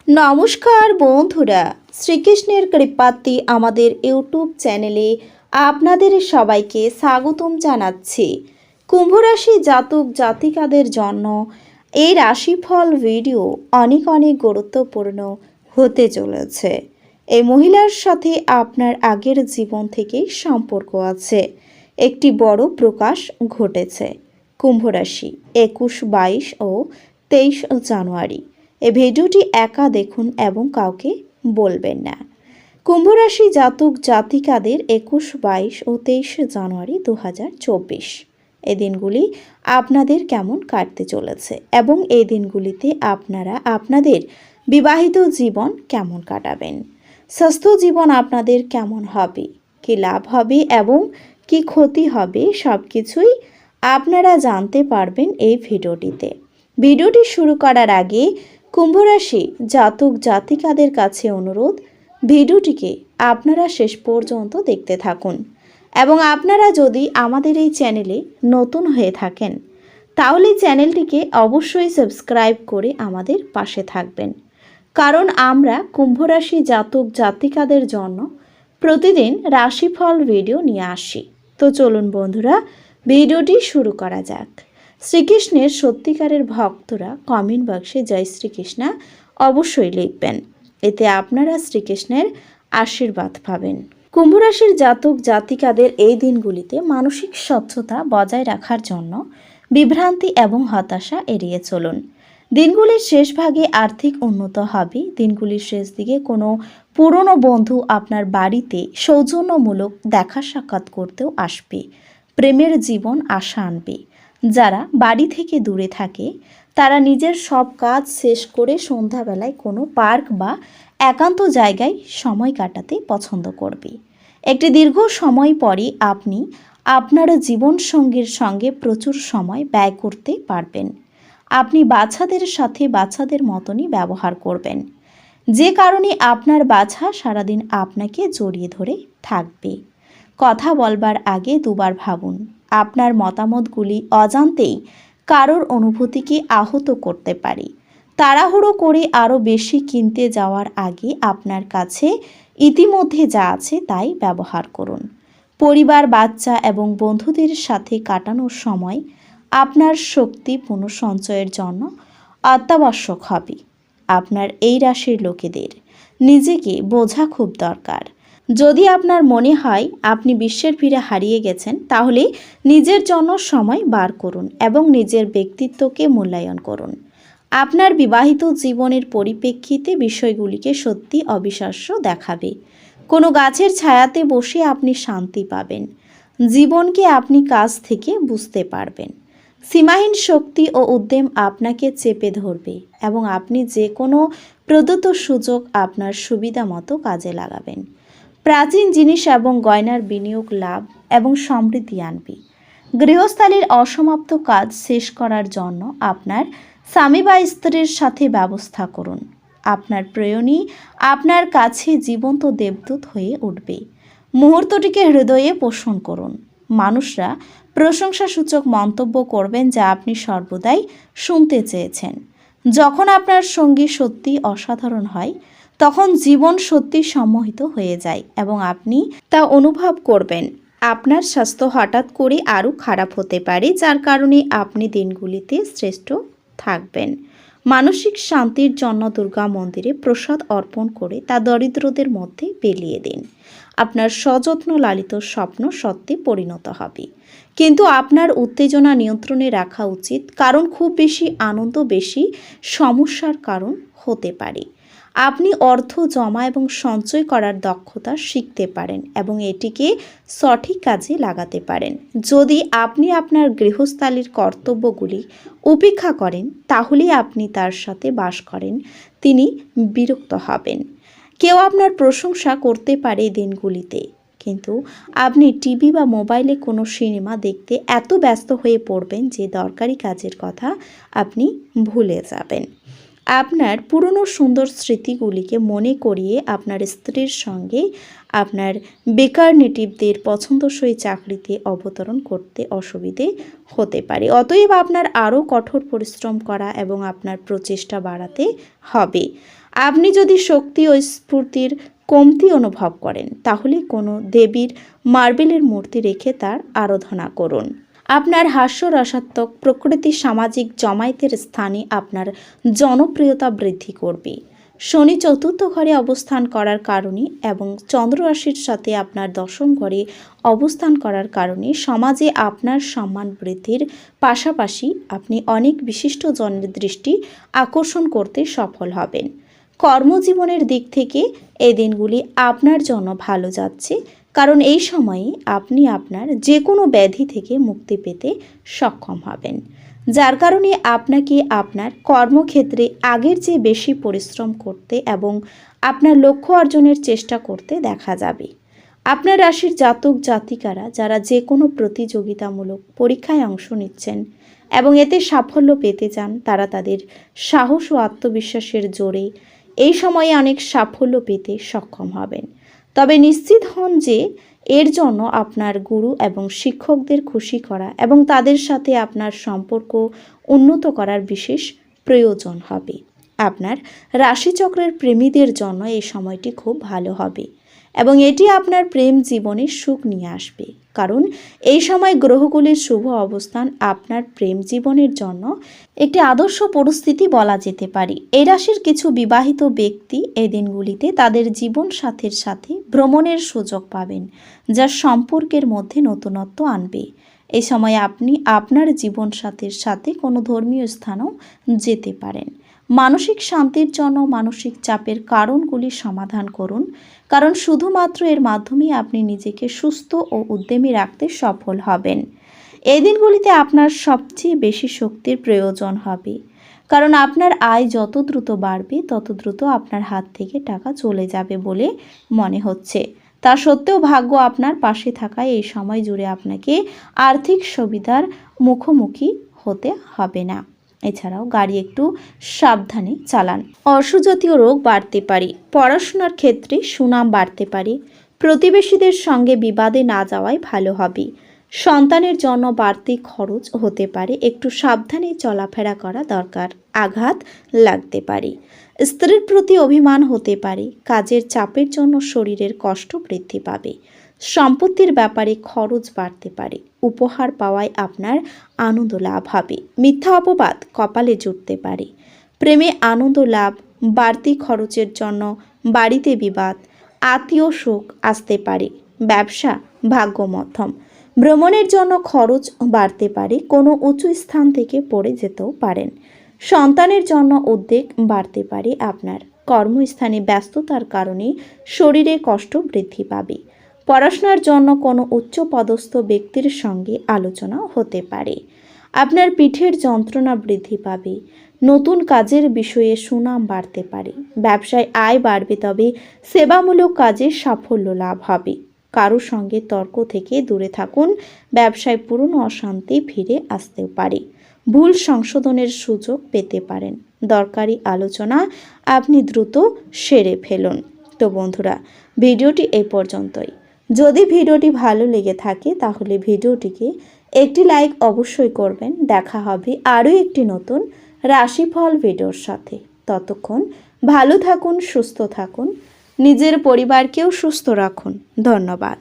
নমস্কার বন্ধুরা, শ্রীকৃষ্ণের কৃপাতে আমাদের ইউটিউব চ্যানেলে আপনাদের সবাইকে স্বাগতম জানাচ্ছি। কুম্ভ রাশি জাতক জাতিকাদের জন্য এই রাশিফল ভিডিও অনেক অনেক গুরুত্বপূর্ণ হতে চলেছে। এই মহিলার সাথে আপনার আগের জীবন থেকেই সম্পর্ক আছে। একটি বড় প্রকাশ ঘটেছে। কুম্ভ রাশি 21, 22 ও 23 জানুয়ারি। এই ভিডিওটি একা দেখুন এবং কাউকে বলবেন না। কুম্ভ রাশি জাতক জাতিকাদের 21, 22 ও 23 জানুয়ারি 2024 এই দিনগুলি আপনাদের কেমন কাটতে চলেছে এবং এই দিনগুলিতে আপনারা আপনাদের বিবাহিত জীবন কেমন কাটাবেন, স্বাস্থ্য জীবন আপনাদের কেমন হবে, কি লাভ হবে এবং কি ক্ষতি হবে, সব কিছুই আপনারা জানতে পারবেন এই ভিডিওটিতে। ভিডিওটি শুরু করার আগে কুম্ভ রাশি জাতক জাতিকাদের কাছে অনুরোধ, ভিডিওটিকে আপনারা শেষ পর্যন্ত দেখতে থাকুন এবং আপনারা যদি আমাদের এই চ্যানেলে নতুন হয়ে থাকেন তাহলে চ্যানেলটিকে অবশ্যই সাবস্ক্রাইব করে আমাদের পাশে থাকবেন, কারণ আমরা কুম্ভ রাশি জাতক জাতিকাদের জন্য প্রতিদিন রাশিফল ভিডিও নিয়ে আসি। তো চলুন বন্ধুরা, ভিডিওটি শুরু করা যাক। শ্রীকৃষ্ণের সত্যিকারের ভক্তরা কমেন্ট বক্সে জয় শ্রীকৃষ্ণ অবশ্যই লিখবেন, এতে আপনারা শ্রীকৃষ্ণের আশীর্বাদ পাবেন। কুম্ভ রাশির জাতক জাতিকাদের এই দিনগুলিতে মানসিক স্বচ্ছতা বজায় রাখার জন্য বিভ্রান্তি এবং হতাশা এড়িয়ে চলুন। দিনগুলির শেষ ভাগে আর্থিক উন্নত হবে। দিনগুলির শেষ দিকে কোনো পুরনো বন্ধু আপনার বাড়িতে সৌজন্যমূলক দেখা সাক্ষাৎ করতেও আসবে। প্রেমের জীবন আশা আনবে। যারা বাড়ি থেকে দূরে থাকে তারা নিজের সব কাজ শেষ করে সন্ধ্যাবেলায় কোনো পার্ক বা একান্ত জায়গায় সময় কাটাতে পছন্দ করবে। একটি দীর্ঘ সময় পরে আপনি আপনার জীবনসঙ্গীর সঙ্গে প্রচুর সময় ব্যয় করতে পারবেন। আপনি বাচ্চাদের সাথে বাচ্চাদের মতনই ব্যবহার করবেন, যে কারণে আপনার বাচ্চা সারাদিন আপনাকে জড়িয়ে ধরে থাকবে। কথা বলবার আগে দুবার ভাবুন। আপনার মতামতগুলি অজান্তেই কারোর অনুভূতিকে আহত করতে পারে। তাড়াহুড়ো করে আরও বেশি কিনতে যাওয়ার আগে আপনার কাছে ইতিমধ্যে যা আছে তাই ব্যবহার করুন। পরিবার, বাচ্চা এবং বন্ধুদের সাথে কাটানোর সময় আপনার শক্তি পুনঃসঞ্চয়ের জন্য অত্যাবশ্যক হবে। আপনার এই রাশির লোকেদের নিজেকে বোঝা খুব দরকার। যদি আপনার মনে হয় আপনি বিশ্বের ভিড়ে হারিয়ে গেছেন, তাহলে নিজের জন্য সময় বার করুন এবং নিজের ব্যক্তিত্বকে মূল্যায়ন করুন। আপনার বিবাহিত জীবনের পরিপ্রেক্ষিতে বিষয়গুলিকে সত্যি অবিশ্বাস্য দেখাবে। কোনো গাছের ছায়াতে বসে আপনি শান্তি পাবেন। জীবনকে আপনি কাছ থেকে বুঝতে পারবেন। সীমাহীন শক্তি ও উদ্যম আপনাকে চেপে ধরবে এবং আপনি যে কোনো প্রদত্ত সুযোগ আপনার সুবিধা মতো কাজে লাগাবেন। প্রাচীন জিনিস এবং গয়নার বিনিয়োগ লাভ এবং সমৃদ্ধি আনবে। গৃহস্থালির অসমাপ্ত কাজ শেষ করার জন্য আপনার স্বামী বা স্ত্রীর সাথে ব্যবস্থা করুন। আপনার প্রেয়নী আপনার কাছে জীবন্ত দেবদূত হয়ে উঠবে। মুহূর্তটিকে হৃদয়ে পোষণ করুন। মানুষরা প্রশংসাসূচক মন্তব্য করবেন যা আপনি সর্বদাই শুনতে চেয়েছেন। যখন আপনার সঙ্গী সত্যি অসাধারণ হয় তখন জীবন সত্যি সম্মোহিত হয়ে যায় এবং আপনি তা অনুভব করবেন। আপনার স্বাস্থ্য হঠাৎ করে আরও খারাপ হতে পারে, যার কারণে আপনি দিনগুলিতে শ্রেষ্ঠ থাকবেন। মানসিক শান্তির জন্য দুর্গা মন্দিরে প্রসাদ অর্পণ করে তা দরিদ্রদের মধ্যে বিলিয়ে দিন। আপনার সযত্ন লালিত স্বপ্ন সত্যে পরিণত হবে, কিন্তু আপনার উত্তেজনা নিয়ন্ত্রণে রাখা উচিত, কারণ খুব বেশি আনন্দ বেশি সমস্যার কারণ হতে পারে। আপনি অর্থ জমা এবং সঞ্চয় করার দক্ষতা শিখতে পারেন এবং এটিকে সঠিক কাজে লাগাতে পারেন। যদি আপনি আপনার গৃহস্থালির কর্তব্যগুলি উপেক্ষা করেন তাহলে আপনি তার সাথে বাস করেন, তিনি বিরক্ত হবেন। কেউ আপনার প্রশংসা করতে পারে দিনগুলিতে, কিন্তু আপনি টিভি বা মোবাইলে কোনো সিনেমা দেখতে এত ব্যস্ত হয়ে পড়বেন যে দরকারি কাজের কথা আপনি ভুলে যাবেন। আপনার পুরনো সুন্দর স্মৃতিগুলিকে মনে করিয়ে আপনার স্ত্রীর সঙ্গে আপনার বেকার নেটিভদের পছন্দসই চাকরিতে অবতরণ করতে অসুবিধে হতে পারে। অতএব আপনার আরও কঠোর পরিশ্রম করা এবং আপনার প্রচেষ্টা বাড়াতে হবে। আপনি যদি শক্তি ও স্ফূর্তির কমতি অনুভব করেন তাহলে কোনো দেবীর মার্বেলের মূর্তি রেখে তার আরাধনা করুন। আপনার হাস্যরসাত্মক প্রকৃতি সামাজিক জমায়েতের স্থানে আপনার জনপ্রিয়তা বৃদ্ধি করবে। শনি চতুর্থ ঘরে অবস্থান করার কারণে এবং চন্দ্র রাশির সাথে আপনার দশম ঘরে অবস্থান করার কারণে সমাজে আপনার সম্মান বৃদ্ধির পাশাপাশি আপনি অনেক বিশিষ্ট জনের দৃষ্টি আকর্ষণ করতে সফল হবেন। কর্মজীবনের দিক থেকে এই দিনগুলি আপনার জন্য ভালো যাচ্ছে, কারণ এই সময়ে আপনি আপনার যে কোনো ব্যাধি থেকে মুক্তি পেতে সক্ষম হবেন, যার কারণে আপনাকে আপনার কর্মক্ষেত্রে আগের চেয়ে বেশি পরিশ্রম করতে এবং আপনার লক্ষ্য অর্জনের চেষ্টা করতে দেখা যাবে। আপনার রাশির জাতক জাতিকারা যারা যে কোনো প্রতিযোগিতামূলক পরীক্ষায় অংশ নিচ্ছেন এবং এতে সাফল্য পেতে চান, তারা তাদের সাহস ও আত্মবিশ্বাসের জোরে এই সময়ে অনেক সাফল্য পেতে সক্ষম হবেন। তবে নিশ্চিত হন যে এর জন্য আপনার গুরু এবং শিক্ষকদের খুশি করা এবং তাদের সাথে আপনার সম্পর্ক উন্নত করার বিশেষ প্রয়োজন হবে। আপনার রাশিচক্রের প্রেমীদের জন্য এই সময়টি খুব ভালো হবে এবং এটি আপনার প্রেম জীবনে সুখ নিয়ে আসবে, কারণ এই সময় গ্রহগুলির শুভ অবস্থান আপনার প্রেম জীবনের জন্য একটি আদর্শ পরিস্থিতি বলা যেতে পারে। এই রাশির কিছু বিবাহিত ব্যক্তি এই দিনগুলিতে তাদের জীবন সাথীর সাথে ভ্রমণের সুযোগ পাবেন, যা সম্পর্কের মধ্যে নতুনত্ব আনবে। এই সময় আপনি আপনার জীবন সাথীর সাথে কোনো ধর্মীয় স্থানেও যেতে পারেন। মানসিক শান্তির জন্য মানসিক চাপের কারণগুলি সমাধান করুন, কারণ শুধুমাত্র এর মাধ্যমেই আপনি নিজেকে সুস্থ ও উদ্যমী রাখতে সফল হবেন। এই দিনগুলিতে আপনার সবচেয়ে বেশি শক্তির প্রয়োজন হবে, কারণ আপনার আয় যত দ্রুত বাড়বে তত দ্রুত আপনার হাত থেকে টাকা চলে যাবে বলে মনে হচ্ছে। তা সত্ত্বেও ভাগ্য আপনার পাশে থাকায় এই সময় জুড়ে আপনাকে আর্থিক সুবিধার মুখোমুখি হতে হবে না। এছাড়াও গাড়ি একটু সাবধানে চালান। অর্শজাতীয় রোগ বাড়তে পারে। পড়াশোনার ক্ষেত্রে সুনাম বাড়তে পারে। প্রতিবেশীদের সঙ্গে বিবাদে না যাওয়াই ভালো হবে। সন্তানের জন্য বাড়তি খরচ হতে পারে, একটু সাবধানে চলাফেরা করা দরকার। আঘাত লাগতে পারে। স্ত্রীর প্রতি অভিমান হতে পারে। কাজের চাপের জন্য শরীরের কষ্ট বৃদ্ধি পাবে। সম্পত্তির ব্যাপারে খরচ বাড়তে পারে। উপহার পাওয়ায় আপনার আনন্দ লাভ হবে। মিথ্যা অপবাদ কপালে জুটতে পারে। প্রেমে আনন্দ লাভ, বাড়তি খরচের জন্য বাড়িতে বিবাদ, আত্মীয় শোক আসতে পারে। ব্যবসা ভাগ্য মধ্যম। ভ্রমণের জন্য খরচ বাড়তে পারে। কোনো উঁচু স্থান থেকে পড়ে যেতেও পারেন। সন্তানের জন্য উদ্বেগ বাড়তে পারে। আপনার কর্মস্থানে ব্যস্ততার কারণে শরীরে কষ্ট বৃদ্ধি পাবে। পড়াশোনার জন্য কোনো উচ্চপদস্থ ব্যক্তির সঙ্গে আলোচনা হতে পারে। আপনার পিঠের যন্ত্রণা বৃদ্ধি পাবে। নতুন কাজের বিষয়ে সুনাম বাড়তে পারে। ব্যবসায় আয় বাড়বে, তবে সেবামূলক কাজে সাফল্য লাভ হবে। কারো সঙ্গে তর্ক থেকে দূরে থাকুন। ব্যবসায় পুরনো অশান্তি ফিরে আসতেও পারে। ভুল সংশোধনের সুযোগ পেতে পারেন। দরকারি আলোচনা আপনি দ্রুত সেরে ফেলুন। তো বন্ধুরা, ভিডিওটি এই পর্যন্তই। যদি ভিডিওটি ভালো লেগে থাকে তাহলে ভিডিওটিকে একটি লাইক অবশ্যই করবেন। দেখা হবে আরও একটি নতুন রাশিফল ভিডিওর সাথে। ততক্ষণ ভালো থাকুন, সুস্থ থাকুন, নিজের পরিবারকেও সুস্থ রাখুন। ধন্যবাদ।